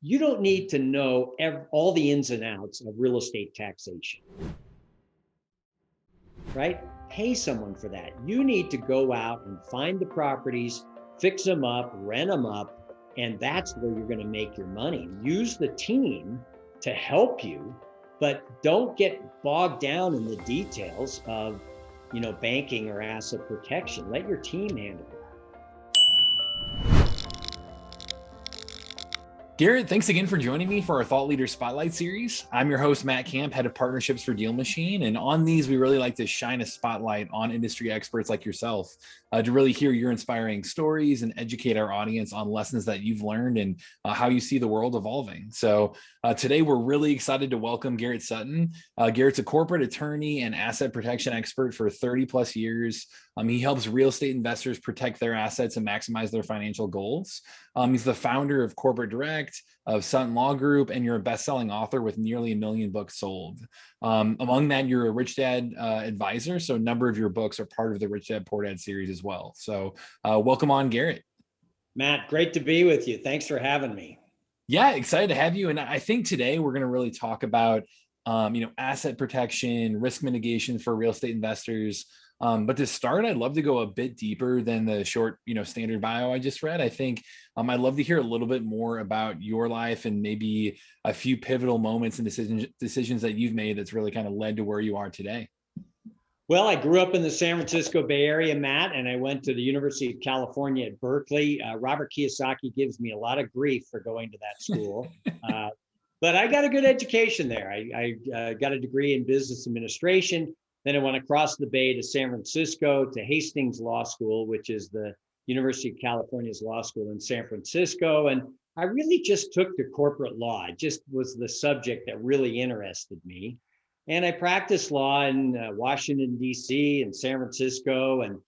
You don't need to know all the ins and outs of real estate taxation, right? Pay someone for that. You need to go out and find the properties, fix them up, rent them up, and that's where you're going to make your money. Use the team to help you, but don't get bogged down in the details of, banking or asset protection. Let your team handle it. Garrett, thanks again for joining me for our Thought Leader Spotlight series. I'm your host, Matt Kamp, head of partnerships for DealMachine. And on these, we really like to shine a spotlight on industry experts like yourself to really hear your inspiring stories and educate our audience on lessons that you've learned and how you see the world evolving. So today, we're really excited to welcome Garrett Sutton. Garrett's a corporate attorney and asset protection expert for 30 plus years. He helps real estate investors protect their assets and maximize their financial goals. He's the founder of Corporate Direct, of Sutton Law Group, and you're a best-selling author with nearly 1 million books sold. Among that, you're a Rich Dad advisor, so a number of your books are part of the Rich Dad Poor Dad series as well. So welcome on, Garrett. Matt, great to be with you. Thanks for having me. Yeah, excited to have you. And I think today we're going to really talk about asset protection, risk mitigation for real estate investors. But to start, I'd love to go a bit deeper than the short, standard bio I just read. I think I'd love to hear a little bit more about your life and maybe a few pivotal moments and decisions that you've made that's really kind of led to where you are today. Well, I grew up in the San Francisco Bay Area, Matt, and I went to the University of California at Berkeley. Robert Kiyosaki gives me a lot of grief for going to that school. But I got a good education there. I got a degree in business administration. Then I went across the bay to San Francisco to Hastings Law School, which is the University of California's law school in San Francisco. And I really just took to corporate law. It just was the subject that really interested me. And I practiced law in Washington, D.C. and San Francisco. And,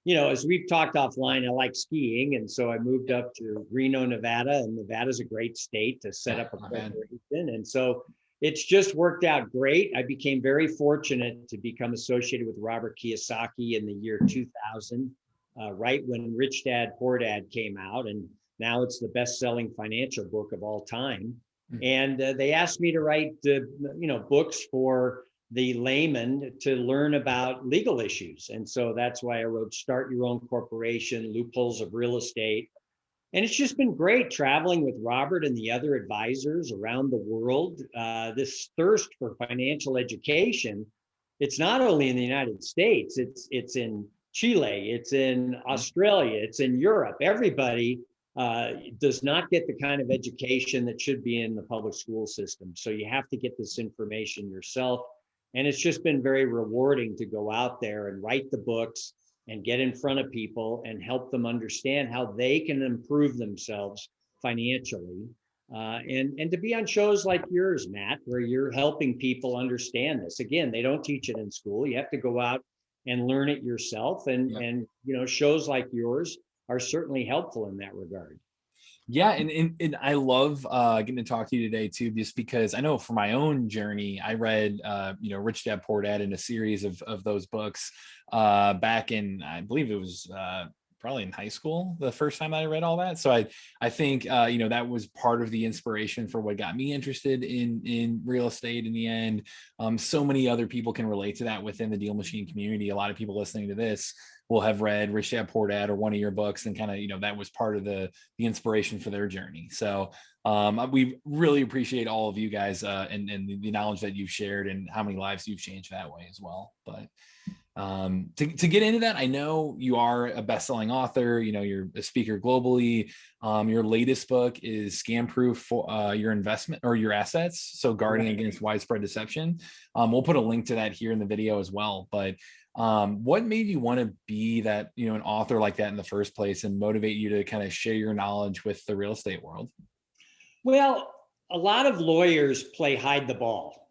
as we've talked offline, I like skiing. And so I moved up to Reno, Nevada. And Nevada's a great state to set up a corporation. And so it's just worked out great. I became very fortunate to become associated with Robert Kiyosaki in the year 2000, right when Rich Dad, Poor Dad came out. And now it's the best-selling financial book of all time. And they asked me to write, books for the layman to learn about legal issues. And so that's why I wrote Start Your Own Corporation, Loopholes of Real Estate. And it's just been great traveling with Robert and the other advisors around the world. This thirst for financial education, it's not only in the United States, it's in Chile, it's in Australia, it's in Europe. Everybody does not get the kind of education that should be in the public school system. So you have to get this information yourself. And it's just been very rewarding to go out there and write the books and get in front of people and help them understand how they can improve themselves financially. And to be on shows like yours, Matt, where you're helping people understand this. Again, they don't teach it in school. You have to go out and learn it yourself. And shows like yours are certainly helpful in that regard. Yeah, and I love getting to talk to you today too, just because I know for my own journey, I read Rich Dad Poor Dad in a series of those books back in, I believe it was probably in high school, the first time I read all that. So I think that was part of the inspiration for what got me interested in real estate in the end. So many other people can relate to that within the DealMachine community. A lot of people listening to this will have read Rich Dad Poor Dad or one of your books, and kind of, that was part of the inspiration for their journey. So we really appreciate all of you guys and the knowledge that you've shared and how many lives you've changed that way as well. But to get into that, I know you are a best-selling author, you're a speaker globally. Your latest book is Scam Proof for your investment or your assets. So guarding against widespread deception. We'll put a link to that here in the video as well. But what made you want to be that, an author like that in the first place and motivate you to kind of share your knowledge with the real estate world? Well, a lot of lawyers play hide the ball.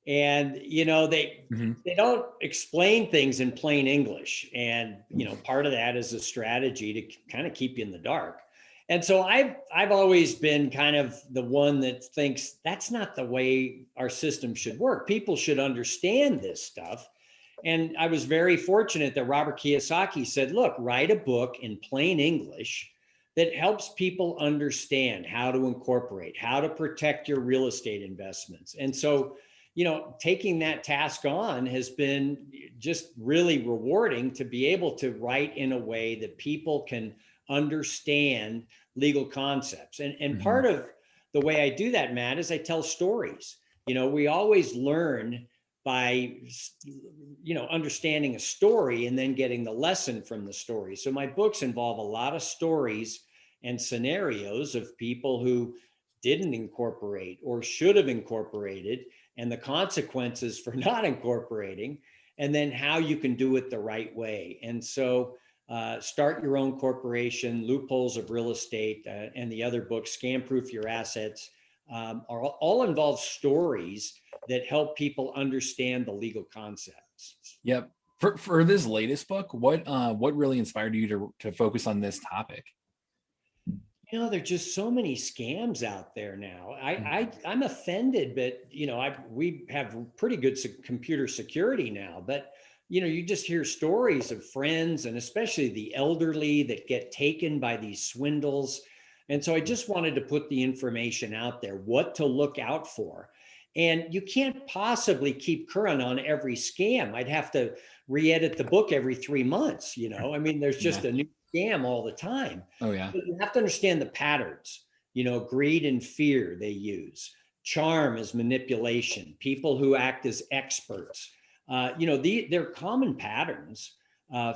And, they don't explain things in plain English. And, part of that is a strategy to kind of keep you in the dark. And so I've always been kind of the one that thinks that's not the way our system should work. People should understand this stuff. And I was very fortunate that Robert Kiyosaki said, look, write a book in plain English that helps people understand how to incorporate, how to protect your real estate investments. And so, taking that task on has been just really rewarding to be able to write in a way that people can understand legal concepts. And part of the way I do that, Matt, is I tell stories. We always learn by understanding a story and then getting the lesson from the story. So my books involve a lot of stories and scenarios of people who didn't incorporate or should have incorporated, and the consequences for not incorporating, and then how you can do it the right way. And so Start Your Own Corporation, Loopholes of Real Estate, and the other books, Scam Proof Your Assets, are all involve stories that help people understand the legal concepts. Yep. For this latest book, what really inspired you to focus on this topic? There's just so many scams out there now. I'm offended, but we have pretty good computer security now. But you just hear stories of friends, and especially the elderly, that get taken by these swindles. And so I just wanted to put the information out there, what to look out for. And you can't possibly keep current on every scam. I'd have to re-edit the book every 3 months. There's just a new scam all the time. Oh yeah. But you have to understand the patterns. Greed and fear they use. Charm is manipulation. People who act as experts. They're common patterns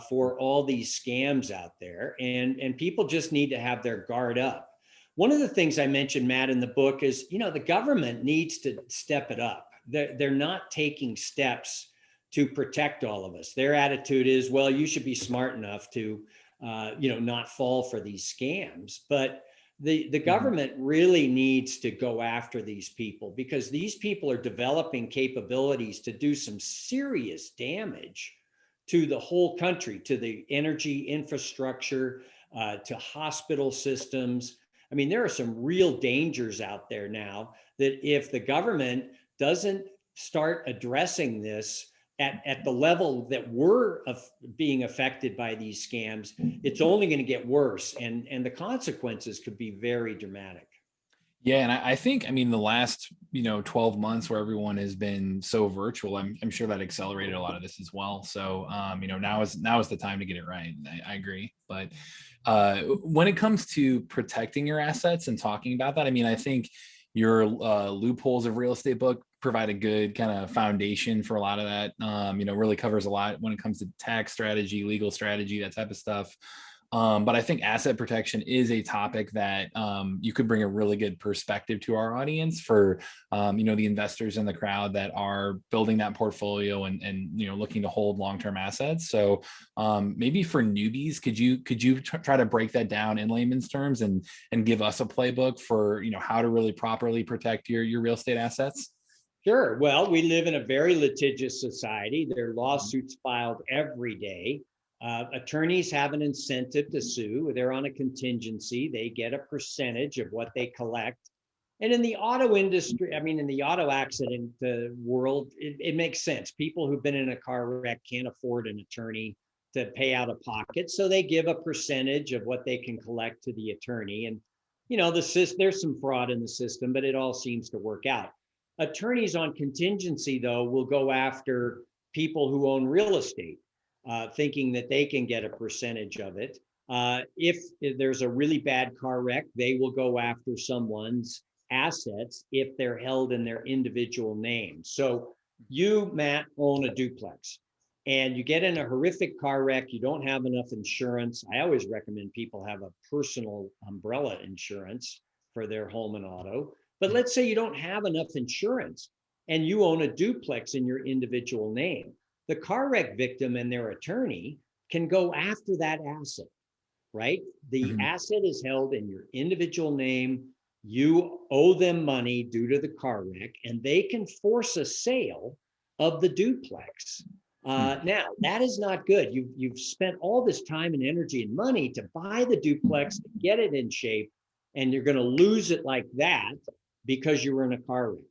for all these scams out there, and people just need to have their guard up. One of the things I mentioned, Matt, in the book is, the government needs to step it up. They're not taking steps to protect all of us. Their attitude is, well, you should be smart enough to, not fall for these scams. But the government really needs to go after these people, because these people are developing capabilities to do some serious damage to the whole country, to the energy infrastructure, to hospital systems. There are some real dangers out there now that if the government doesn't start addressing this at the level that we're being affected by these scams, it's only going to get worse. And the consequences could be very dramatic. Yeah. And I think, the last, 12 months where everyone has been so virtual, I'm sure that accelerated a lot of this as well. So, now is the time to get it right. I agree. But when it comes to protecting your assets and talking about that, I think your Loopholes of Real Estate book provide a good kind of foundation for a lot of that. Really covers a lot when it comes to tax strategy, legal strategy, that type of stuff. But I think asset protection is a topic that you could bring a really good perspective to our audience for, the investors in the crowd that are building that portfolio and looking to hold long-term assets. So maybe for newbies, could you try to break that down in layman's terms and give us a playbook for how to really properly protect your real estate assets? Sure. Well, we live in a very litigious society. There are lawsuits filed every day. Attorneys have an incentive to sue. They're on a contingency. They get a percentage of what they collect. And in the auto industry, in the auto accident world, it makes sense. People who've been in a car wreck can't afford an attorney to pay out of pocket. So they give a percentage of what they can collect to the attorney. And, there's some fraud in the system, but it all seems to work out. Attorneys on contingency, though, will go after people who own real estate, thinking that they can get a percentage of it. If there's a really bad car wreck, they will go after someone's assets if they're held in their individual name. So you, Matt, own a duplex and you get in a horrific car wreck, you don't have enough insurance. I always recommend people have a personal umbrella insurance for their home and auto. But let's say you don't have enough insurance and you own a duplex in your individual name. The car wreck victim and their attorney can go after that asset, right? The asset is held in your individual name. You owe them money due to the car wreck, and they can force a sale of the duplex. Now, that is not good. You've spent all this time and energy and money to buy the duplex, to get it in shape, and you're going to lose it like that because you were in a car wreck.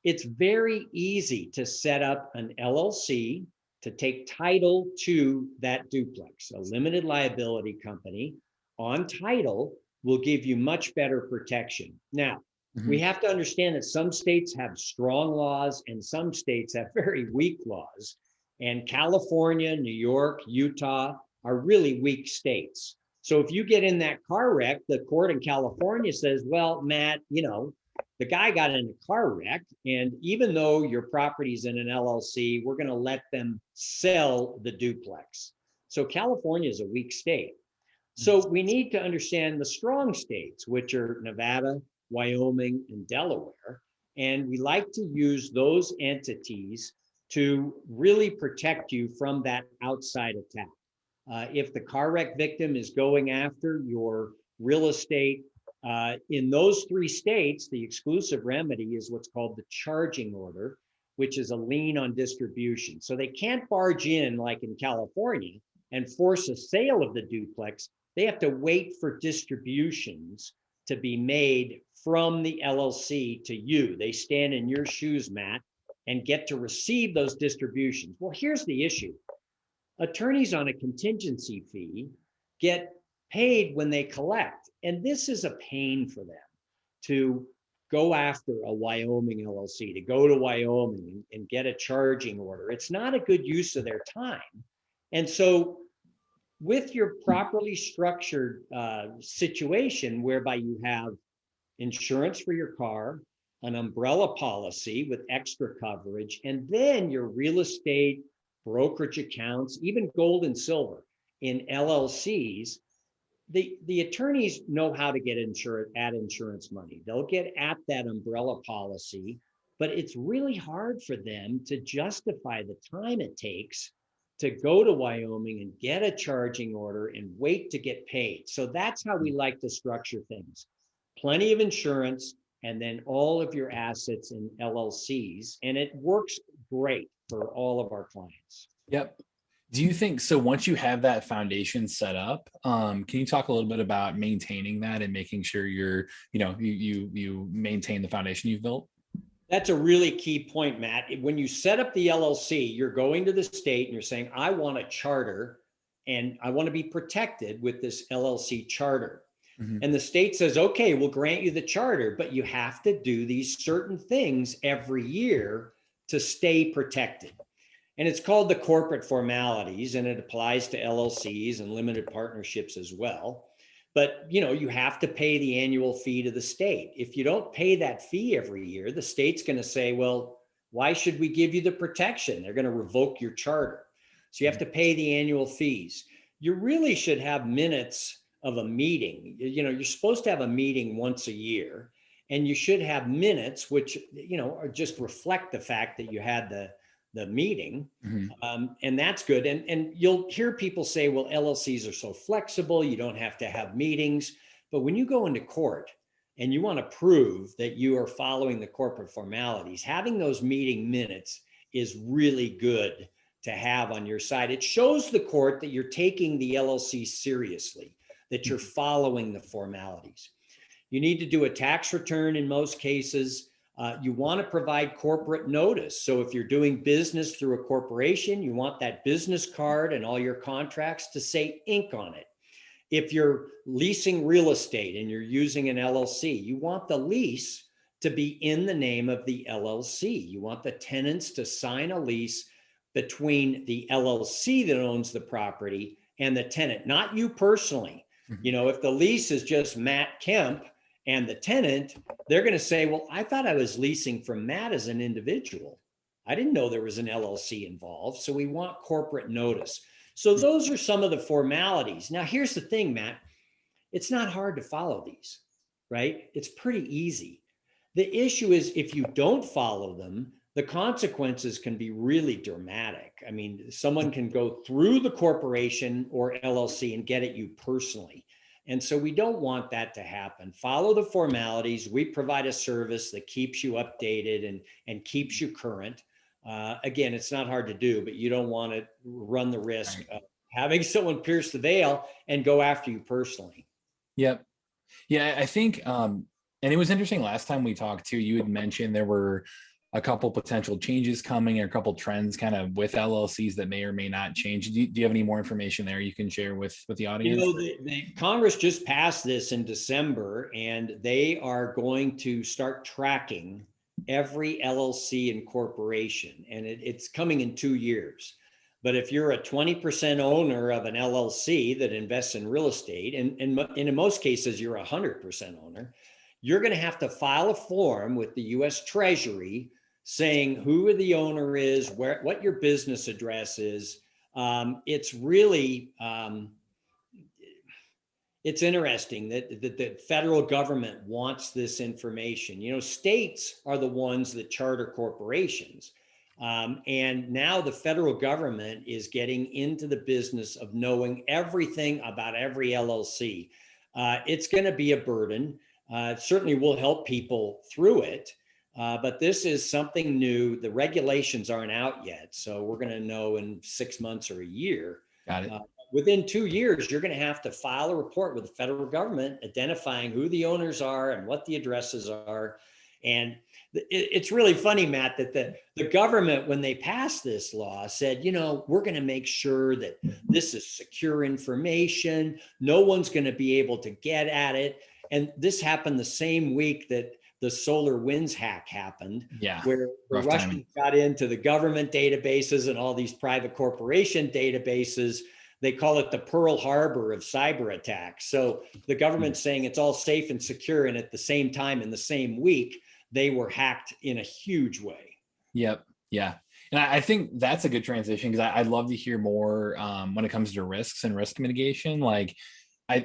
It's very easy to set up an LLC to take title to that duplex, a limited liability company. on title will give you much better protection. Now, we have to understand that some states have strong laws and some states have very weak laws. And California, New York, Utah are really weak states. So if you get in that car wreck, the court in California says, well, Matt, the guy got in a car wreck, and even though your property's in an LLC, we're going to let them sell the duplex. So California is a weak state. So we need to understand the strong states, which are Nevada, Wyoming, and Delaware. And we like to use those entities to really protect you from that outside attack. If the car wreck victim is going after your real estate, in those 3 states, the exclusive remedy is what's called the charging order, which is a lien on distribution. So they can't barge in like in California and force a sale of the duplex. They have to wait for distributions to be made from the LLC to you. They stand in your shoes, Matt, and get to receive those distributions. Well, here's the issue. Attorneys on a contingency fee get paid when they collect. And this is a pain for them to go after a Wyoming LLC, to go to Wyoming and get a charging order. It's not a good use of their time. And so with your properly structured situation whereby you have insurance for your car, an umbrella policy with extra coverage, and then your real estate brokerage accounts, even gold and silver in LLCs, the attorneys know how to get insurance money. They'll get at that umbrella policy, but it's really hard for them to justify the time it takes to go to Wyoming and get a charging order and wait to get paid. So that's how we like to structure things. Plenty of insurance, and then all of your assets in LLCs. And it works great for all of our clients. Yep. Do you think so? Once you have that foundation set up, can you talk a little bit about maintaining that and making sure you maintain the foundation you've built? That's a really key point, Matt. When you set up the LLC, you're going to the state and you're saying, I want a charter and I want to be protected with this LLC charter. And the state says, okay, we'll grant you the charter, but you have to do these certain things every year to stay protected. And it's called the corporate formalities, and it applies to LLCs and limited partnerships as well. But you have to pay the annual fee to the state. If you don't pay that fee every year, the state's going to say, well, why should we give you the protection? They're going to revoke your charter. So you have to pay the annual fees. You really should have minutes of a meeting. You're supposed to have a meeting once a year, and you should have minutes, which, are just reflect the fact that you had the meeting. And that's good. And you'll hear people say, well, LLCs are so flexible, you don't have to have meetings. But when you go into court and you want to prove that you are following the corporate formalities, having those meeting minutes is really good to have on your side. It shows the court that you're taking the LLC seriously, that you're following the formalities. You need to do a tax return in most cases. You want to provide corporate notice. So if you're doing business through a corporation, you want that business card and all your contracts to say Inc. on it. If you're leasing real estate and you're using an LLC, you want the lease to be in the name of the LLC. You want the tenants to sign a lease between the LLC that owns the property and the tenant, not you personally. If the lease is just Matt Kamp and the tenant, they're going to say, well, I thought I was leasing from Matt as an individual. I didn't know there was an LLC involved. So we want corporate notice. So those are some of the formalities. Now, here's the thing, Matt. It's not hard to follow these, right? It's pretty easy. The issue is if you don't follow them, the consequences can be really dramatic. I mean, someone can go through the corporation or LLC and get at you personally. And so we don't want that to happen. Follow the formalities. We provide a service that keeps you updated and keeps you current. Again, it's not hard to do, but you don't want to run the risk of having someone pierce the veil and go after you personally. Yep. Yeah, I think, and it was interesting last time we talked too, you had mentioned there were a couple potential changes coming or a couple trends kind of with LLCs that may or may not change. Do you have any more information there you can share with the audience? The Congress just passed this in December, and they are going to start tracking every LLC and corporation, and it's coming in 2 years. But if you're a 20% owner of an LLC that invests in real estate, and in most cases you're 100% owner, you're going to have to file a form with the U.S. Treasury saying who the owner is, what your business address is. It's really it's interesting that the federal government wants this information. You know, states are the ones that charter corporations. And now the federal government is getting into the business of knowing everything about every LLC. It's going to be a burden. It certainly will help people through it. But this is something new. The regulations aren't out yet. So we're going to know in 6 months or a year. Got it. Within 2 years, you're going to have to file a report with the federal government identifying who the owners are and what the addresses are. And it's really funny, Matt, that the government, when they passed this law, said, you know, we're going to make sure that this is secure information. No one's going to be able to get at it. And this happened the same week that the SolarWinds hack happened, where the Russians got into the government databases and all these private corporation databases. They call it the Pearl Harbor of cyber attacks. So the government's saying it's all safe and secure. And at the same time, in the same week, they were hacked in a huge way. Yep. Yeah. And I think that's a good transition, because I'd love to hear more when it comes to risks and risk mitigation. Like,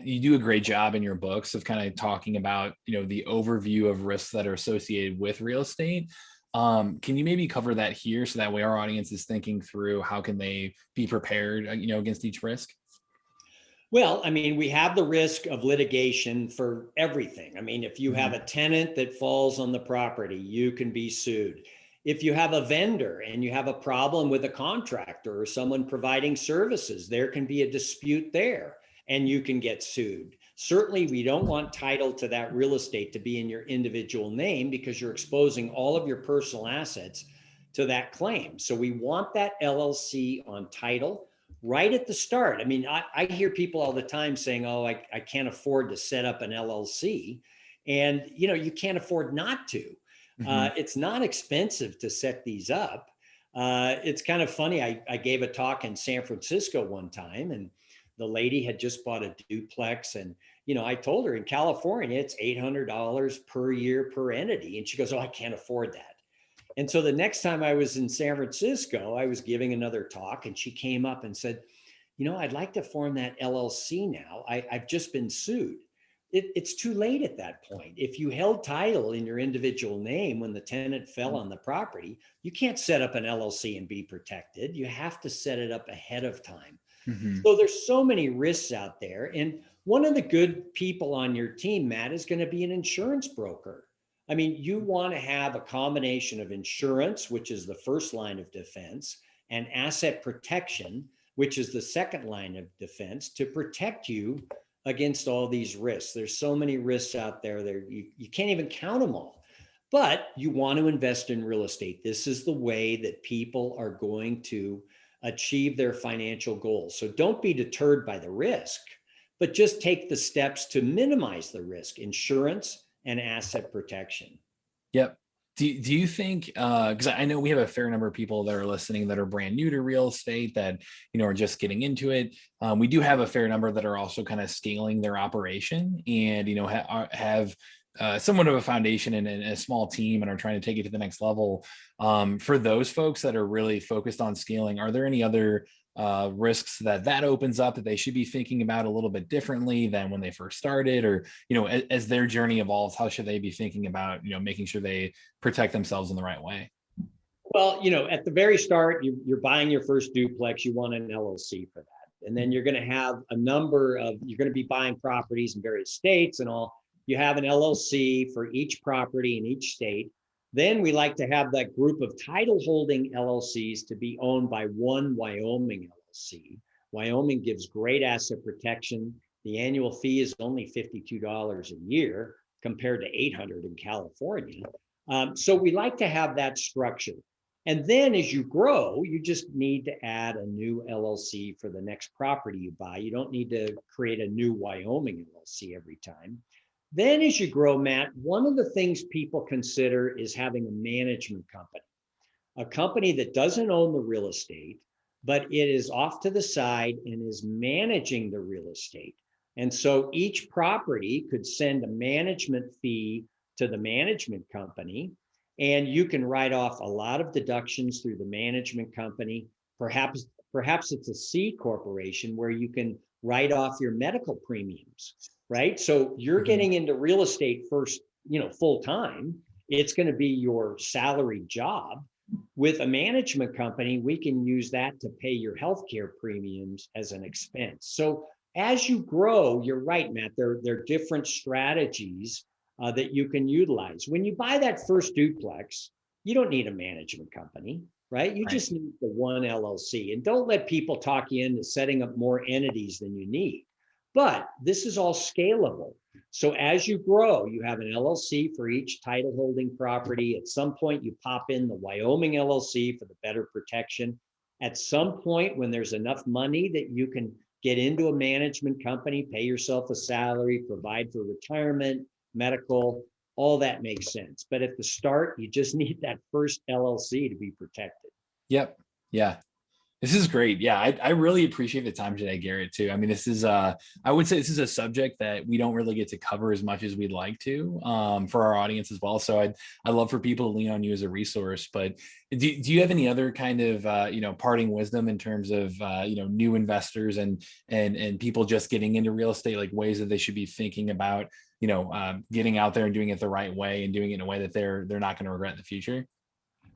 you do a great job in your books of kind of talking about, you know, the overview of risks that are associated with real estate. Can you maybe cover that here so that way our audience is thinking through how can they be prepared, you know, against each risk? Well, I mean, we have the risk of litigation for everything. I mean, if you have a tenant that falls on the property, you can be sued. If you have a vendor and you have a problem with a contractor or someone providing services, there can be a dispute there and you can get sued. Certainly, we don't want title to that real estate to be in your individual name, because you're exposing all of your personal assets to that claim. So we want that LLC on title right at the start. I mean, I hear people all the time saying, oh, I can't afford to set up an LLC. And, you know, you can't afford not to. It's not expensive to set these up. It's kind of funny. I gave a talk in San Francisco one time, and the lady had just bought a duplex. And, you know, I told her in California, it's $800 per year per entity. And she goes, oh, I can't afford that. And so the next time I was in San Francisco, I was giving another talk, and she came up and said, you know, I'd like to form that LLC now. I've just been sued. It's too late at that point. If you held title in your individual name when the tenant fell on the property, you can't set up an LLC and be protected. You have to set it up ahead of time. So there's so many risks out there. And one of the good people on your team, Matt, is going to be an insurance broker. I mean, you want to have a combination of insurance, which is the first line of defense, and asset protection, which is the second line of defense, to protect you against all these risks. There's so many risks out there. You can't even count them all. But you want to invest in real estate. This is the way that people are going to achieve their financial goals. So don't be deterred by the risk, but just take the steps to minimize the risk: insurance and asset protection. Yep. Do you think, because I know we have a fair number of people that are listening that are brand new to real estate, that, you know, are just getting into it. We do have a fair number that are also kind of scaling their operation and, you know, have somewhat of a foundation and a small team and are trying to take it to the next level. For those folks that are really focused on scaling, are there any other risks that opens up that they should be thinking about a little bit differently than when they first started? Or, you know, as their journey evolves, how should they be thinking about, you know, making sure they protect themselves in the right way? Well, you know, at the very start, you're buying your first duplex, you want an LLC for that. And then you're going to have you're going to be buying properties in various states and all. You have an LLC for each property in each state. Then we like to have that group of title holding LLCs to be owned by one Wyoming LLC. Wyoming gives great asset protection. The annual fee is only $52 a year compared to $800 in California. So we like to have that structure. And then as you grow, you just need to add a new LLC for the next property you buy. You don't need to create a new Wyoming LLC every time. Then as you grow, Matt, one of the things people consider is having a management company, a company that doesn't own the real estate, but it is off to the side and is managing the real estate. And so each property could send a management fee to the management company, and you can write off a lot of deductions through the management company. Perhaps it's a C corporation where you can write off your medical premiums, right? So you're getting into real estate first, full time. It's going to be your salary job. With a management company, we can use that to pay your healthcare premiums as an expense. So as you grow, you're right, Matt, there are different strategies that you can utilize. When you buy that first duplex, you don't need a management company, right? You just need the one LLC. And don't let people talk you into setting up more entities than you need. But this is all scalable. So as you grow, you have an LLC for each title holding property. At some point, you pop in the Wyoming LLC for the better protection. At some point, when there's enough money that you can get into a management company, pay yourself a salary, provide for retirement, medical, all that makes sense. But at the start, you just need that first LLC to be protected. Yep. Yeah. This is great. Yeah, I really appreciate the time today, Garrett, too. I mean, this is, I would say this is a subject that we don't really get to cover as much as we'd like to for our audience as well. So I'd love for people to lean on you as a resource. But do you have any other kind of, parting wisdom in terms of, new investors and people just getting into real estate, like ways that they should be thinking about, getting out there and doing it the right way and doing it in a way that they're not going to regret in the future?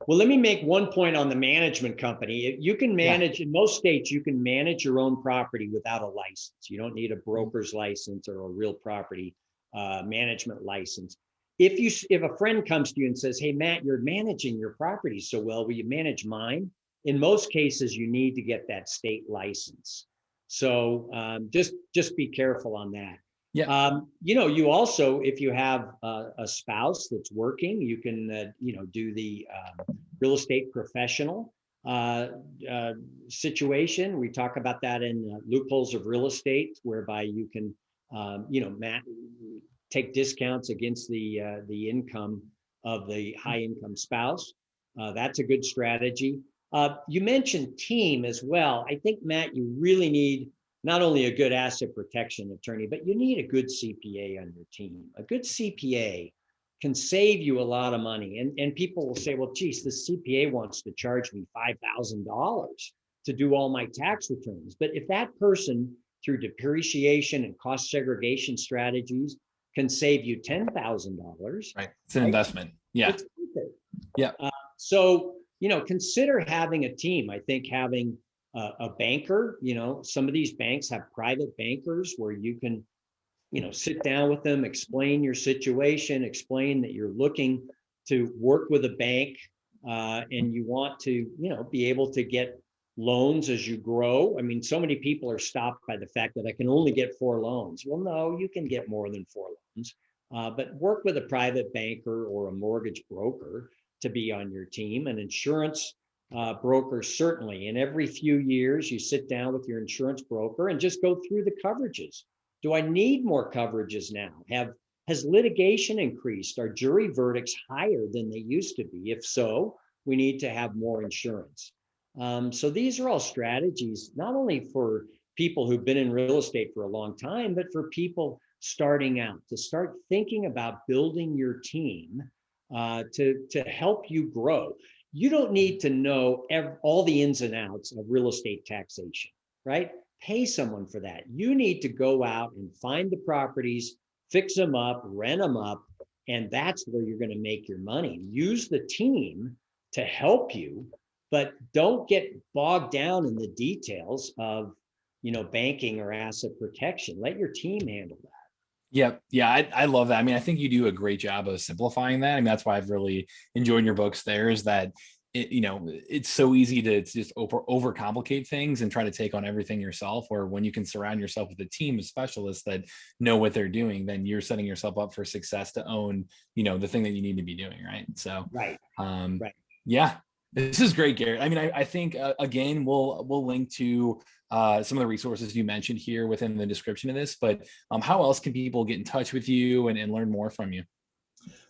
Well, let me make one point on the management company. You can manage, in most states, you can manage your own property without a license. You don't need a broker's license or a real property management license. If a friend comes to you and says, hey, Matt, you're managing your property so well, will you manage mine? In most cases, you need to get that state license. So just be careful on that. Yeah. You also, if you have a spouse that's working, you can, do the real estate professional situation. We talk about that in loopholes of real estate, whereby you can, take discounts against the income of the high income spouse. That's a good strategy. You mentioned team as well. I think, Matt, you really need not only a good asset protection attorney, but you need a good CPA on your team. A good CPA can save you a lot of money. And people will say, well, geez, the CPA wants to charge me $5,000 to do all my tax returns. But if that person, through depreciation and cost segregation strategies, can save you $10,000. Right. It's an investment. Yeah. It's worth it. Yeah. So, consider having a team. I think having a banker, some of these banks have private bankers where you can, sit down with them, explain your situation, explain that you're looking to work with a bank and you want to, be able to get loans as you grow. I mean, so many people are stopped by the fact that I can only get 4 loans. Well, no, you can get more than 4 loans, but work with a private banker or a mortgage broker to be on your team. An insurance broker, certainly. And every few years, you sit down with your insurance broker and just go through the coverages. Do I need more coverages now? Has litigation increased? Are jury verdicts higher than they used to be? If so, we need to have more insurance. So these are all strategies, not only for people who've been in real estate for a long time, but for people starting out, to start thinking about building your team to help you grow. You don't need to know all the ins and outs of real estate taxation, right? Pay someone for that. You need to go out and find the properties, fix them up, rent them up, and that's where you're going to make your money. Use the team to help you, but don't get bogged down in the details of, banking or asset protection. Let your team handle that. Yep. Yeah, I love that. I mean, I think you do a great job of simplifying that. I mean, that's why I've really enjoyed your books there, is that it's so easy to just overcomplicate things and try to take on everything yourself. Or when you can surround yourself with a team of specialists that know what they're doing, then you're setting yourself up for success to own, the thing that you need to be doing. Right. So, right. Yeah, this is great, Garrett. I mean, I think, again, we'll link to some of the resources you mentioned here within the description of this, but how else can people get in touch with you and learn more from you?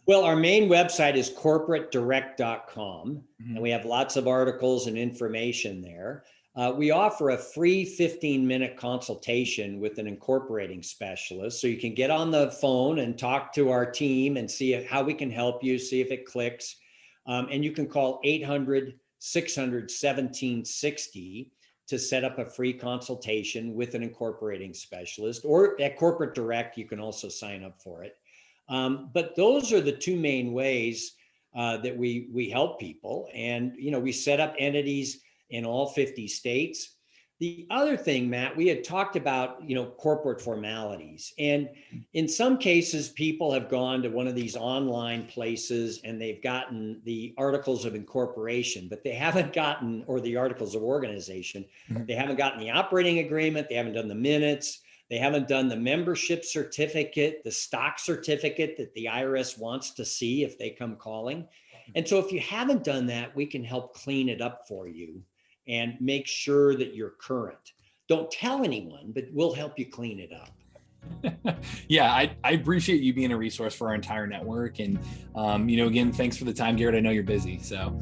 Well, our main website is corporatedirect.com, and we have lots of articles and information there. We offer a free 15-minute consultation with an incorporating specialist. So you can get on the phone and talk to our team and see how we can help you, see if it clicks. And you can call 800-600-1760 to set up a free consultation with an incorporating specialist, or at Corporate Direct, you can also sign up for it. But those are the two main ways that we help people. And, we set up entities in all 50 states. The other thing, Matt, we had talked about, corporate formalities. And in some cases, people have gone to one of these online places and they've gotten the articles of incorporation, but they haven't gotten, or the articles of organization, they haven't gotten the operating agreement, they haven't done the minutes, they haven't done the membership certificate, the stock certificate that the IRS wants to see if they come calling. And so if you haven't done that, we can help clean it up for you and make sure that you're current. Don't tell anyone, but we'll help you clean it up. Yeah, I appreciate you being a resource for our entire network. And, again, thanks for the time, Garrett. I know you're busy. So,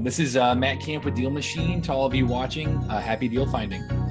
this is Matt Kamp with DealMachine. To all of you watching, happy deal finding.